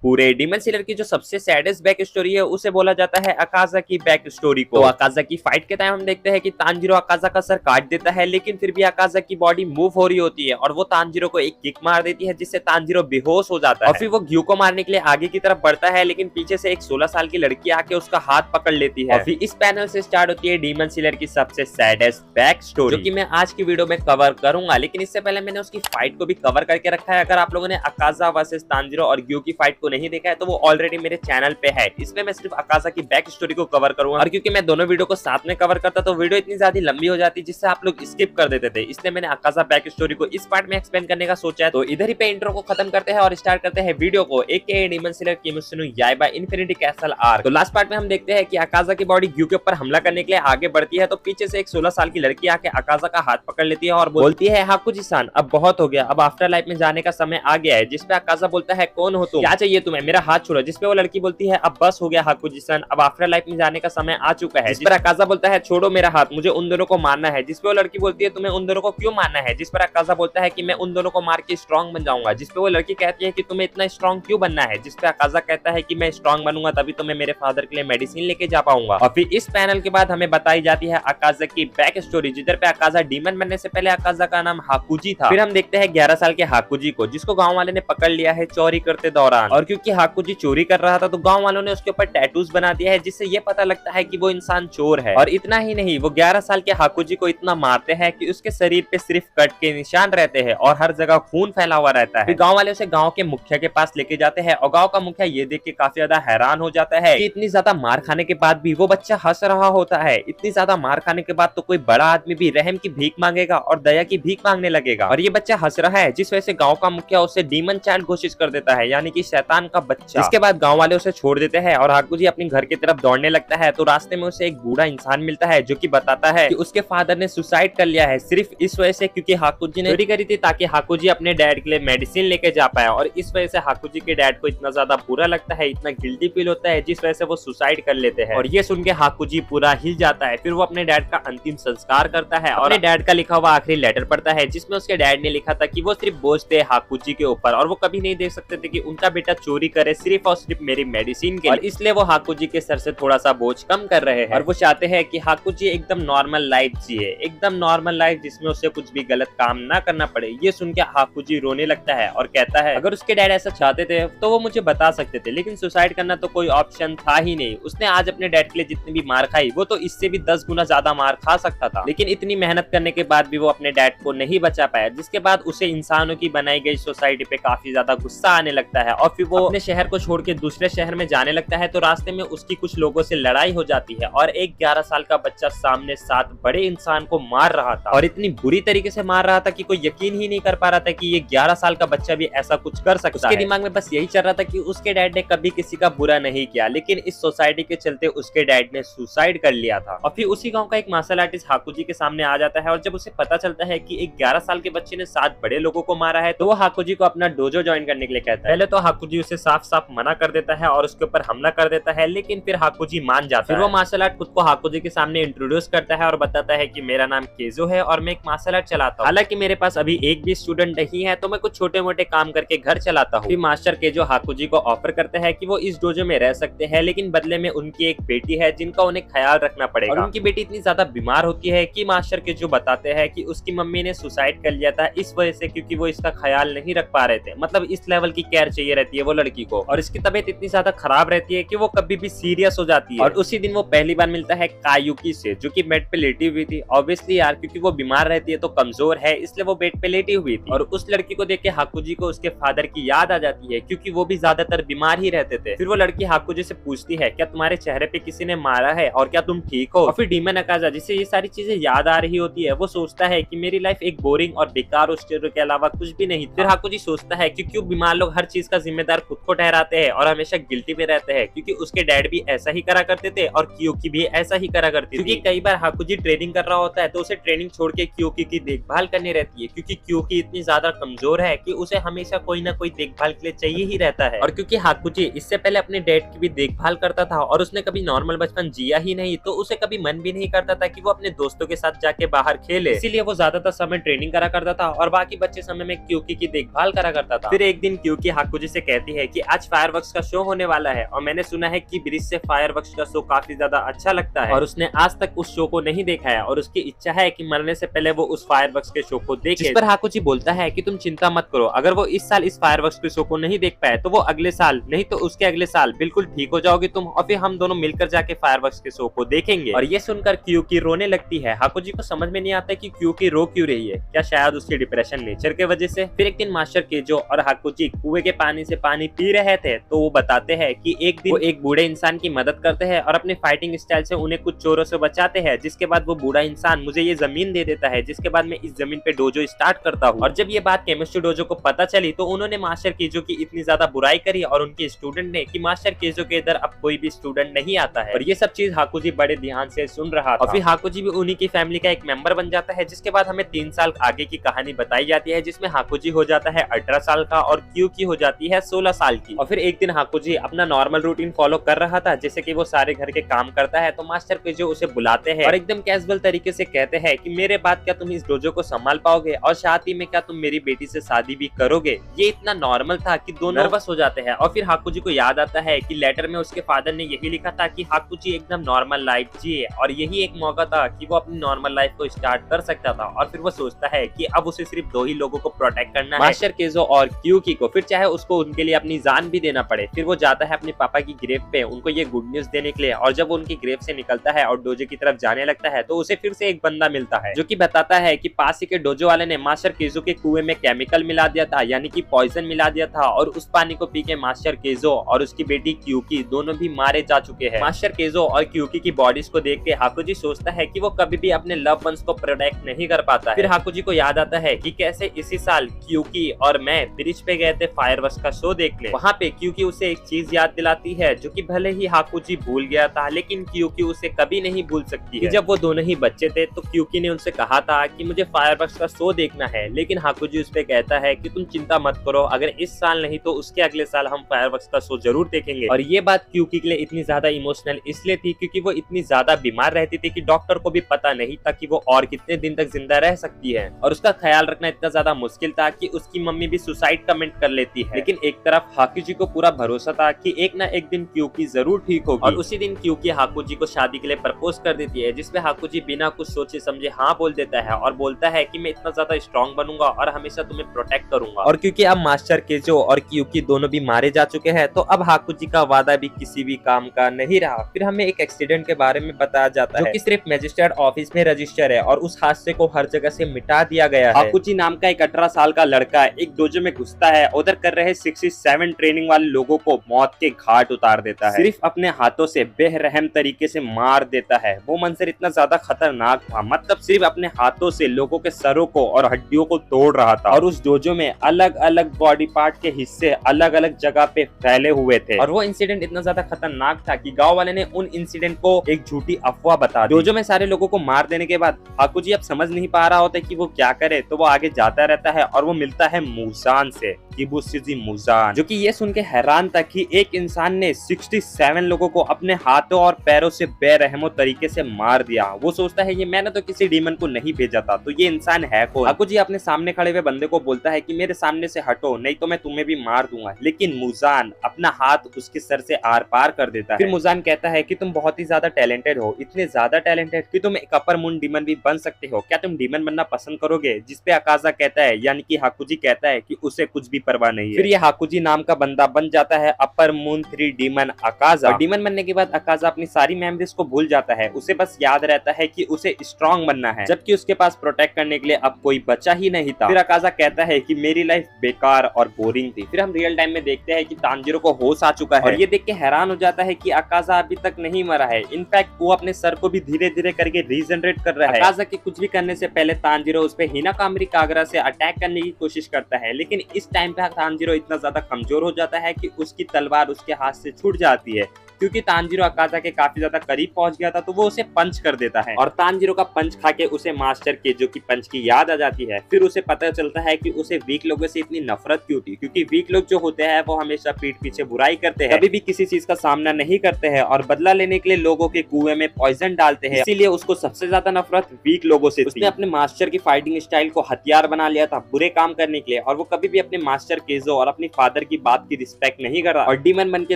पूरे demon slayer की जो सबसे सैडेस्ट बैक स्टोरी है उसे बोला जाता है अकाजा की बैक स्टोरी को। तो अकाजा की फाइट के टाइम हम देखते हैं कि तांजीरो अकाजा का सर काट देता है, लेकिन फिर भी अकाजा की बॉडी मूव हो रही होती है और वो तांजीरो को एक किक मार देती है जिससे तांजीरो बेहोश हो जाता है। और फिर वो ग्यू को मारने के लिए आगे की तरफ बढ़ता है, लेकिन पीछे से एक 16 साल की लड़की आके उसका हाथ पकड़ लेती है। और फिर इस पैनल से स्टार्ट होती है डीमन स्लेयर की सबसे सैडेस्ट बैक स्टोरी, जो कि मैं आज की वीडियो में कवर करूंगा। लेकिन इससे पहले मैंने उसकी फाइट को भी कवर करके रखा है। अगर आप लोगों ने अकाजा वर्सेस तांजीरो और ग्यू की फाइट को नहीं देखा है तो वो ऑलरेडी मेरे चैनल पे है। इसमें मैं सिर्फ अकाजा की बैक स्टोरी को कवर करूंगा, और क्योंकि मैं दोनों वीडियो को साथ में कवर करता तो वीडियो इतनी ज्यादा लंबी हो जाती जिससे आप लोग स्किप कर देते थे, इसलिए मैंने अकाजा बैक स्टोरी को इस पार्ट में एक्सप्लेन करने का सोचा है। तो इधर ही पे इंट्रो को खत्म करते हैं और स्टार्ट करते हैं वीडियो को। एके Demon Slayer Kimetsu no Yaiba Infinity Castle arc. तो लास्ट पार्ट में हम देखते हैं कि अकाजा की बॉडी ग्यू के ऊपर हमला करने के लिए आगे बढ़ती है, तो पीछे से एक 16 साल की लड़की आके अकाजा का हाथ पकड़ लेती है और बोलती है हाकुजी-सान अब बहुत हो गया, अब आफ्टर लाइफ में जाने का समय आ गया है। जिसपे अकाजा बोलता है कौन हो तुम, क्या चाहिए तुम्हें, मेरा हाथ छोड़ो। जिसपे वो लड़की बोलती है अब बस हो गया हाकुजी-सान, अब आफ्टर लाइफ में जाने का समय आ चुका है। जिस पर अकाजा बोलता है छोड़ो मेरा हाथ, मुझे उन दोनों को मारना है। जिसपे वो लड़की बोलती है तुम्हें उन दोनों को क्यों मारना है। जिस पर अकाजा बोलता है कि मैं उन दोनों को मार के स्ट्रॉन्ग बन जाऊंगा। जिसपे वो लड़की कहती है कि तुम्हें इतना स्ट्रॉन्ग क्यों बनना है। जिसपे अकाजा कहता है कि मैं स्ट्रॉन्ग बनूंगा तभी तो मैं मेरे फादर के लिए मेडिसिन लेके जा पाऊंगा। और फिर इस पैनल के बाद हमें बताई जाती है अकाजा की बैक स्टोरी, जिधर पे अकाजा डीमन बनने से पहले अकाजा का नाम हाकुजी था। फिर हम देखते हैं 11 साल के हाकुजी को, जिसको गांव वाले ने पकड़ लिया है चोरी करते दौरान। और क्योंकि हाकुजी चोरी कर रहा था तो गांव वालों ने उसके ऊपर टैटूज बना दिया है, जिससे ये पता लगता है कि वो इंसान चोर है। और इतना ही नहीं, वो 11 साल के हाकुजी को इतना मारते हैं कि उसके शरीर पे सिर्फ कट के निशान रहते हैं और हर जगह खून फैला हुआ रहता है। फिर गांव वाले उसे गांव के मुखिया के पास लेके जाते हैं और गांव का मुखिया ये देख के काफी ज्यादा हैरान हो जाता है कि इतनी ज्यादा मार खाने के बाद भी वो बच्चा हंस रहा होता है। इतनी ज्यादा मार खाने के बाद तो कोई बड़ा आदमी भी रहम की भीख मांगेगा और दया की भीख मांगने लगेगा, और ये बच्चा हंस रहा है। जिस वजह से गांव का मुखिया उसे डीमन चाइल्ड घोषित कर देता है, यानी कि शैतान का बच्चा। इसके बाद गांव वाले उसे छोड़ देते हैं और हाकुजी अपने घर की तरफ दौड़ने लगता है। तो रास्ते में उसे एक बूढ़ा इंसान मिलता है जो कि बताता है कि उसके फादर ने सुसाइड कर लिया है, सिर्फ इस वजह से क्योंकि हाकुजी ने चोरी करी थी ताकि हाकुजी अपने डैड के लिए मेडिसिन लेके जा पाए। और इस वजह से हाकुजी के डैड को इतना ज्यादा बुरा लगता है, इतना गिल्टी फील होता है, जिस वजह से वो सुसाइड कर लेते हैं। और ये सुन के हाकुजी पूरा हिल जाता है। फिर वो अपने डैड का अंतिम संस्कार करता है और अपने डैड का लिखा हुआ आखिरी लेटर पढ़ता है, जिसमें उसके डैड ने लिखा था कि वो सिर्फ बोझ थे हाकुजी के ऊपर और वो कभी नहीं देख सकते थे कि उनका बेटा चोरी करे सिर्फ और सिर्फ मेरी मेडिसिन के लिए, और इसलिए वो हाकुजी के सर से थोड़ा सा बोझ कम कर रहे हैं। और वो चाहते हैं कि हाकुजी एकदम नॉर्मल लाइफ जिए, एकदम नॉर्मल लाइफ जिसमें उसे कुछ भी गलत काम ना करना पड़े। ये सुन के हाकुजी रोने लगता है और कहता है अगर उसके डैड ऐसा चाहते थे तो वो मुझे बता सकते थे, लेकिन सुसाइड करना तो कोई ऑप्शन था ही नहीं। उसने आज अपने डैड के लिए जितनी भी मार खाई वो तो इससे भी 10 गुना ज्यादा मार खा सकता था, लेकिन इतनी मेहनत करने के बाद भी वो अपने डैड को नहीं बचा पाया। जिसके बाद उसे इंसानों की बनाई गई सोसाइटी पे काफी ज्यादा गुस्सा आने लगता है और फिर वो अपने शहर को छोड़ के दूसरे शहर में जाने लगता है। तो रास्ते में उसकी कुछ लोगों से लड़ाई हो जाती है और एक 11 साल का बच्चा सामने 7 बड़े इंसान को मार रहा था, और इतनी बुरी तरीके से मार रहा था कि कोई यकीन ही नहीं कर पा रहा था कि ये 11 साल का बच्चा भी ऐसा कुछ कर सकता है। उसके दिमाग में बस यही चल रहा था कि उसके डैड ने कभी किसी का बुरा नहीं किया, लेकिन इस सोसाइटी के चलते उसके डैड ने सुसाइड कर लिया था। और फिर उसी गांव का एक मार्शल आर्टिस्ट हाकुजी के सामने आ जाता है और जब उसे पता चलता है कि एक 11 साल के बच्चे ने 7 बड़े लोगों को मारा है तो वो हाकुजी को अपना डोजो ज्वाइन करने के लिए कहता है। पहले तो हाकुजी उसे साफ साफ मना कर देता है और उसके ऊपर हमला कर देता है, लेकिन फिर हाकुजी मान जाता है। फिर वो मार्शल आर्ट खुद को हाकुजी के सामने इंट्रोड्यूस करता है और बताता है कि मेरा नाम केजो है और मैं एक मार्शल आर्ट चलाता हूँ। हालांकि मेरे पास अभी एक भी स्टूडेंट नहीं है तो मैं कुछ छोटे मोटे काम करके घर चलाता हूँ। फिर मास्टर केजो हाकुजी को ऑफर करता है कि वो इस डोजो में रह सकते हैं, लेकिन बदले में उनकी एक बेटी है जिनका उन्हें ख्याल रखना पड़ेगा। और उनकी बेटी इतनी ज्यादा बीमार होती है कि मास्टर केजो बताते हैं कि उसकी मम्मी ने सुसाइड कर लिया था इस वजह से क्योंकि वो इसका ख्याल नहीं रख पा रहे थे। मतलब इस लेवल की केयर चाहिए रहती है वो लड़की को, और इसकी तबीयत इतनी ज्यादा खराब रहती है कि वो कभी भी सीरियस हो जाती है। और उसी दिन वो पहली बार मिलता है कायुकी से, जो कि बेड पे लेटी हुई थी। ऑब्वियसली यार क्योंकि वो बीमार रहती है तो कमजोर है, इसलिए वो बेड पे लेटी हुई थी। और उस लड़की को देख के हाकुजी को उसके फादर की याद आ जाती है क्योंकि वो भी ज्यादातर बीमार ही रहते थे। फिर वो लड़की हाकुजी से पूछती है क्या तुम्हारे चेहरे पे किसी ने मारा है और क्या तुम ठीक हो। और फिर डीमन अकाजा जिसे ये सारी चीजें याद आ रही होती है वो सोचता है कि मेरी लाइफ एक बोरिंग और बेकार और स्टेरो के अलावा कुछ भी नहीं। फिर हाकुजी सोचता है कि क्यों बीमार लोग हर चीज का जिम्मेदार खुद को ठहराते हैं और हमेशा गिल्टी में रहते हैं, क्योंकि उसके डैड भी ऐसा ही करा करते थे और क्योकी भी ऐसा ही करा करती थी। क्योंकि कई बार हाकुजी ट्रेनिंग कर रहा होता है तो उसे ट्रेनिंग छोड़ के क्योकी की देखभाल करनी रहती है, क्योंकि क्योकी इतनी ज्यादा कमजोर है कि उसे हमेशा कोई ना कोई देखभाल के लिए चाहिए ही रहता है। और क्योंकि हाकुजी इससे पहले अपने डैड की भी देखभाल करता था और उसने कभी नॉर्मल बचपन जिया ही नहीं, तो उसे कभी मन भी नहीं करता था कि वो अपने दोस्तों के साथ जाके बाहर खेले, इसीलिए वो ज्यादातर समय ट्रेनिंग करा करता था और बाकी बच्चे समय में क्योकी की देखभाल करा करता था। फिर एक दिन क्योकी हाकुजी से कहती कहती है कि आज फायरवर्क्स का शो होने वाला है और मैंने सुना है कि ब्रिज से फायरवर्क्स का शो काफी ज्यादा अच्छा लगता है और उसने आज तक उस शो को नहीं देखा है और उसकी इच्छा है कि मरने से पहले वो उस फायरवर्क्स के शो को देखे। जिस पर हाकुजी बोलता है कि तुम चिंता मत करो, अगर वो इस साल इस फायरवर्क्स के शो को नहीं देख पाए तो वो अगले साल नहीं तो उसके अगले साल बिल्कुल ठीक हो जाओगे तुम और फिर हम दोनों मिलकर जाके फायरवर्क्स के शो को देखेंगे। और ये सुनकर क्यूकी रोने लगती है। हाकुजी को समझ में नहीं आता कि क्यूकी रो क्यों रही है, क्या शायद उसकी डिप्रेशन नेचर के वजह से। फिर एक दिन मास्टर केजो और हाकुजी कुएं के पानी से पानी पी रहे थे तो वो बताते हैं कि एक दिन वो एक बूढ़े इंसान की मदद करते हैं और अपने फाइटिंग स्टाइल से उन्हें कुछ चोरों से बचाते हैं, जिसके बाद वो बूढ़ा इंसान मुझे ये जमीन दे देता है, जिसके बाद मैं इस जमीन पे डोजो स्टार्ट करता हूँ। और जब ये बात केमिस्ट्री डोजो को पता चली तो उन्होंने मास्टर केजो की इतनी ज्यादा बुराई करी और उनके स्टूडेंट ने कि मास्टर केजो के इधर अब कोई भी स्टूडेंट नहीं आता है। और ये सब चीज हाकुजी बड़े ध्यान से सुन रहा था और फिर हाकुजी भी उन्हीं की फैमिली का एक मेंबर बन जाता है, जिसके बाद हमें 3 साल आगे की कहानी बताई जाती है, जिसमें हाकुजी हो जाता है 18 साल का और क्यूकी हो जाती है 16 साल की। और फिर एक दिन हाकुजी अपना नॉर्मल रूटीन फॉलो कर रहा था, जैसे कि वो सारे घर के काम करता है, तो मास्टर केजो उसे बुलाते हैं और एकदम कैजुअल तरीके से कहते हैं कि मेरे बाद क्या तुम इस डोजो को संभाल पाओगे और साथ ही में क्या तुम मेरी बेटी से शादी भी करोगे। ये इतना नॉर्मल था कि दोनों नर्वस हो जाते हैं। और फिर हाकुजी को याद आता है कि लेटर में उसके फादर ने यही लिखा था कि हाकुजी एकदम नॉर्मल लाइफ जिए और यही एक मौका था कि वो अपनी नॉर्मल लाइफ को स्टार्ट कर सकता था। और फिर वो सोचता है कि अब उसे सिर्फ 2 ही लोगों को प्रोटेक्ट करना है, मास्टर केजो और क्यूकी को, फिर चाहे उसको उनके लिए अपनी जान भी देना पड़े। फिर वो जाता है अपने पापा की ग्रेव पे उनको ये गुड न्यूज देने के लिए और जब वो उनकी ग्रेव से निकलता है और डोजो की तरफ जाने लगता है तो उसे फिर से एक बंदा मिलता है जो कि बताता है कि पास ही के डोजो वाले ने मास्टर केजो के कुएं में केमिकल मिला दिया था, यानी कि पॉइजन मिला दिया था और उस पानी को पी के मास्टर केजो और उसकी बेटी क्यूकी दोनों भी मारे जा चुके हैं। मास्टर केजो और क्यूकी की बॉडीज को देख के हाकुजी सोचता है कि वो कभी भी अपने लव वंस को प्रोटेक्ट नहीं कर पाता है। फिर हाकुजी को याद आता है कि कैसे इसी साल क्यूकी और मैं ब्रिज पे गए थे फायरवर्क्स का शो देखने। वहाँ पे क्यूकी उसे एक चीज याद दिलाती है जो कि भले ही हाकुजी भूल गया था लेकिन क्यूकी उसे कभी नहीं भूल सकती है। जब वो दोनों ही बच्चे थे तो क्यूकी ने उनसे कहा था कि मुझे फायरवर्क्स का शो देखना है, लेकिन हाकुजी उस पे कहता है कि तुम चिंता मत करो, अगर इस साल नहीं तो उसके अगले साल हम फायरवर्क्स का शो जरूर देखेंगे। और ये बात क्यूकी के लिए इतनी ज्यादा इमोशनल इसलिए थी क्योंकि वो इतनी ज्यादा बीमार रहती थी कि डॉक्टर को भी पता नहीं था कि वो और कितने दिन तक जिंदा रह सकती है और उसका ख्याल रखना इतना ज्यादा मुश्किल था कि उसकी मम्मी भी सुसाइड कमेंट कर लेती है। लेकिन एक तरफ हाकुजी को पूरा भरोसा था कि एक ना एक दिन क्यूकी जरूर ठीक होगी और उसी दिन क्यूकी हाकुजी को शादी के लिए प्रपोज कर देती है, जिसपे हाकुजी बिना कुछ सोचे समझे हाँ बोल देता है और बोलता है कि मैं इतना ज्यादा स्ट्रॉन्ग बनूंगा और हमेशा तुम्हें प्रोटेक्ट करूंगा। और क्योंकि अब मास्टर केजो और क्यूकी दोनों भी मारे जा चुके हैं तो अब हाकुजी का वादा भी किसी भी काम का नहीं रहा। फिर हमें एक एक्सीडेंट के बारे में बताया जाता है जो कि सिर्फ मजिस्ट्रेट ऑफिस में रजिस्टर है और उस हादसे को हर जगह से मिटा दिया गया है। हाकुजी नाम का एक 18 साल का लड़का एक डोजो में घुसता है, उधर कर रहे 67 ट्रेनिंग वाले लोगों को मौत के घाट उतार देता है, सिर्फ अपने हाथों से बेरहम तरीके से मार देता है। वो मंजर इतना ज्यादा खतरनाक था, मतलब सिर्फ अपने हाथों से लोगों के सरों को और हड्डियों को तोड़ रहा था और उस डोजो में अलग अलग बॉडी पार्ट के हिस्से अलग अलग जगह पे फैले हुए थे। और वो इंसिडेंट इतना ज्यादा खतरनाक था कि गांव वाले ने उन इंसिडेंट को एक झूठी अफवाह बता दी। डोजो में सारे लोगों को मार देने के बाद हाकुजी अब समझ नहीं पा रहा होता कि वो क्या करे, तो वो आगे जाता रहता है और वो मिलता है मुजान से, किबुत्सुजी मुजान, जो कि ये सुन के हैरान था कि एक इंसान ने 67 लोगों को अपने हाथों और पैरों से बेरहमो तरीके से मार दिया। वो सोचता है ये मैंने तो किसी डीमन को नहीं भेजा था, तो ये इंसान है कौन। हाकुजी अपने सामने खड़े हुए बंदे को बोलता है कि मेरे सामने से हटो नहीं तो मैं तुम्हें भी मार दूंगा, लेकिन मुजान अपना हाथ उसके सर से आर पार कर देता है। फिर मुजान कहता है कि तुम बहुत ही ज्यादा टैलेंटेड हो, इतने ज्यादा टैलेंटेड कि तुम एक अपर मून डीमन भी बन सकते हो, क्या तुम डीमन बनना पसंद करोगे। जिसपे अकाजा कहता है, यानी कि हाकुजी कहता है कि उसे कुछ भी परवाह नहीं है। फिर ये हाकुजी नाम का बंदा बन जाता है अपर मून 3 डीमन अकाजा। डीमन बनने के बाद अकाजा अपनी सारी मेमोरीज को भूल जाता है, उसे बस याद रहता है कि उसे स्ट्रॉन्ग बनना है, जबकि उसके पास प्रोटेक्ट करने के लिए अब कोई बचा ही नहीं था। फिर अकाजा कहता है कि मेरी लाइफ बेकार और बोरिंग थी। फिर हम रियल टाइम में देखते हैं कि तांजीरो को होश आ चुका है और ये देख के हैरान हो जाता है कि अकाजा अभी तक नहीं मरा है, इनफैक्ट वो अपने सर को भी धीरे धीरे करके रीजनरेट कर रहा है। अकाजा के कुछ भी करने से पहले तांजीरो उस पे हिनाकामरी कागरा से अटैक करने की कोशिश करता है, लेकिन इस टाइम पे तांजीरो इतना ज्यादा कमजोर हो जाता है कि उसकी तलवार उसके हाथ से छूट जाती है। क्योंकि तांजीरो अकाजा के काफी ज्यादा करीब पहुंच गया था, तो वो उसे पंच कर देता है और तांजीरो का पंच खा के उसे मास्टर के जो कि पंच की याद आ जाती है। फिर उसे पता चलता है कि उसे वीक लोगों से इतनी नफरत क्यों थी, क्योंकि वीक लोग जो होते हैं वो हमेशा पीठ पीछे बुराई करते हैं, कभी भी किसी चीज का सामना नहीं करते हैं और बदला लेने के लिए लोगों के कुएं में पॉइजन डालते हैं। इसीलिए उसको सबसे ज्यादा नफरत वीक लोगों से थी। उसने अपने मास्टर की फाइटिंग स्टाइल को हथियार बना लिया था बुरे काम करने के लिए, और वो कभी भी अपने मास्टर केजो और अपनी फादर की बात की रिस्पेक्ट नहीं कर रहा और डीमन बन के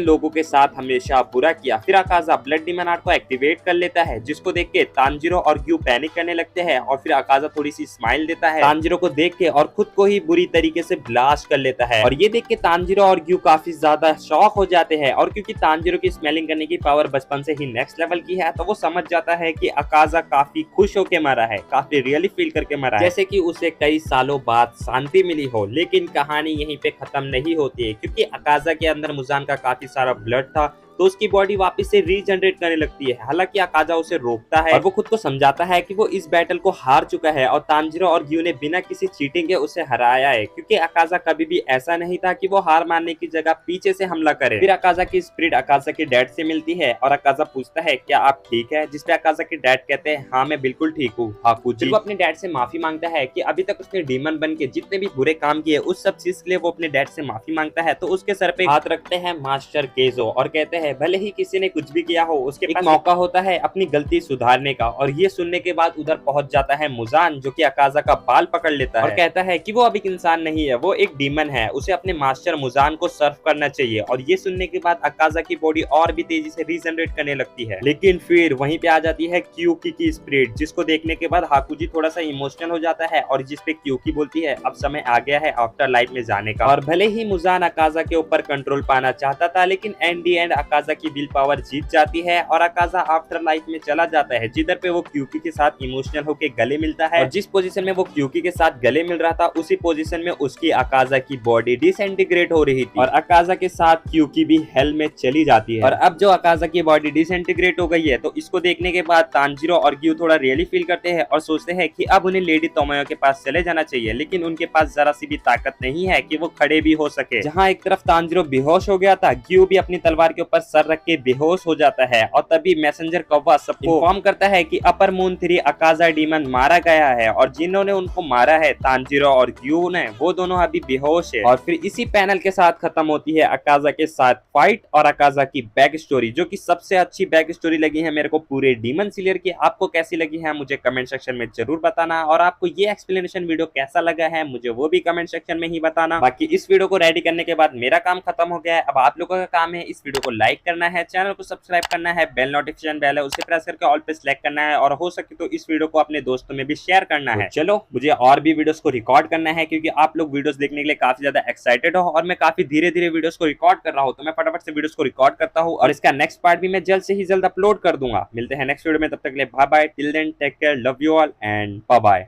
लोगों के साथ हमेशा बुरा किया। फिर अकाजा ब्लड डीमन आर्ट को एक्टिवेट कर लेता है, जिसको देख के तांजीरो और ग्यू पैनिक करने लगते हैं और फिर अकाजा थोड़ी सी स्माइल देता है तांजीरो को देख के और खुद को ही बुरी तरीके से ब्लास्ट कर लेता है। और ये देख के तांजीरो और ग्यू काफी ज्यादा शॉक हो जाते हैं, और क्योंकि तांजीरो की स्मेलिंग करने की पावर बचपन से ही नेक्स्ट लेवल की है, तो वो समझ जाता है कि अकाजा काफी खुश होके मरा है, काफी रियली फील करके मरा है, जैसे कि उसे कई सालों बाद शांति मिली हो। लेकिन कहानी यहीं पे खत्म नहीं होती है, क्योंकि अकाजा के अंदर मुजान का काफी सारा ब्लड था, तो उसकी बॉडी वापस से रीजनरेट करने लगती है। हालांकि अकाजा उसे रोकता है और वो खुद को समझाता है कि वो इस बैटल को हार चुका है और तांजीरो और ग्यू ने बिना किसी चीटिंग के उसे हराया है, क्योंकि अकाजा कभी भी ऐसा नहीं था कि वो हार मानने की जगह पीछे से हमला करे। फिर अकाजा की स्पिरिट अकाजा के डैड से मिलती है और अकाजा पूछता है क्या आप ठीक है, जिसपे अकाजा के डैड कहते हैं हाँ मैं बिल्कुल ठीक हूँ हाकुजी। वो अपने डैड से माफी मांगता है कि अभी तक उसने डीमन बन के जितने भी बुरे काम किए उस सब चीज के लिए वो अपने डैड से माफी मांगता है। तो उसके सर पे हाथ रखते हैं मास्टर केजो और कहते हैं भले ही किसी ने कुछ भी किया हो, उसके पास मौका होता है अपनी गलती सुधारने का। और ये सुनने के बाद उधर पहुंच जाता है मुजान, जो कि अकाजा का बाल पकड़ लेता है और कहता है कि वो अभी इंसान नहीं है, वो एक डीमन है, उसे अपने मास्टर मुजान को सर्व करना चाहिए। और ये सुनने के बाद अकाजा की बॉडी और भी तेजी से रीजनरेट करने लगती है। लेकिन फिर वहीं पे आ जाती है क्यूकी की स्पिरिट, जिसको देखने के बाद हाकुजी थोड़ा सा इमोशनल हो जाता है और जिसपे क्यूकी बोलती है अब समय आ गया है आफ्टर लाइफ में जाने का। और भले ही मुजान अकाजा के ऊपर कंट्रोल पाना चाहता था, लेकिन एंड दी एंड अकाजा की विल पावर जीत जाती है और अकाजा आफ्टर लाइफ में चला जाता है, जिधर पे वो क्यूकी के साथ इमोशनल होके गले मिलता है। और जिस पोजीशन में वो क्यूकी के साथ गले मिल रहा था, उसी पोजीशन में उसकी अकाजा की बॉडी डिसइंटीग्रेट हो रही थी और अकाजा के साथ क्यूकी भी हेल में चली जाती है। और अब जो अकाजा की बॉडी डिसइंटीग्रेट हो गई है, तो इसको देखने के बाद तांजीरो और ग्यू थोड़ा रियली फील करते हैं और सोचते हैं कि अब उन्हें लेडी तोमोयो के पास चले जाना चाहिए, लेकिन उनके पास जरा सी भी ताकत नहीं है कि वो खड़े भी हो सके। जहाँ एक तरफ तांजीरो बेहोश हो गया था, ग्यू भी अपनी तलवार के ऊपर सर रख के बेहोश हो जाता है और तभी मैसेंजर कौवा सबको इन्फॉर्म करता है कि अपर मून 3 अकाजा डीमन मारा गया है और जिन्होंने उनको मारा है तांजीरो और ग्यू ने, वो दोनों अभी बेहोश है। और फिर इसी पैनल के साथ खत्म होती है अकाजा के साथ फाइट और अकाजा की बैक स्टोरी, जो कि सबसे अच्छी बैक स्टोरी लगी है मेरे को पूरे डीमन स्लेयर की। आपको कैसी लगी है मुझे कमेंट सेक्शन में जरूर बताना, और आपको ये एक्सप्लेनेशन वीडियो कैसा लगा है मुझे वो भी कमेंट सेक्शन में ही बताना। बाकी इस वीडियो को रेडी करने के बाद मेरा काम खत्म हो गया है, अब आप लोगों का काम है इस वीडियो को लाइक करना है, चैनल को सब्सक्राइब करना है, बेल नोटिफिकेशन बेल है उसे प्रेस करके ऑल पे सिलेक्ट करना है, और हो सके तो इस वीडियो को अपने दोस्तों में भी शेयर करना है। चलो मुझे और भी वीडियोस को रिकॉर्ड करना है, क्योंकि आप लोग वीडियोस देखने के लिए काफी ज्यादा एक्साइटेड हो और मैं काफी धीरे धीरे वीडियोस को रिकॉर्ड कर रहा हूँ, तो मैं फटाफट से वीडियोस को रिकॉर्ड करता हूँ और इसका नेक्स्ट पार्ट भी मैं जल्द से ही जल्द अपलोड कर दूंगा। मिलते हैं नेक्स्ट वीडियो में, तब तक के लिए bye bye, till then take care, love you all and bye bye.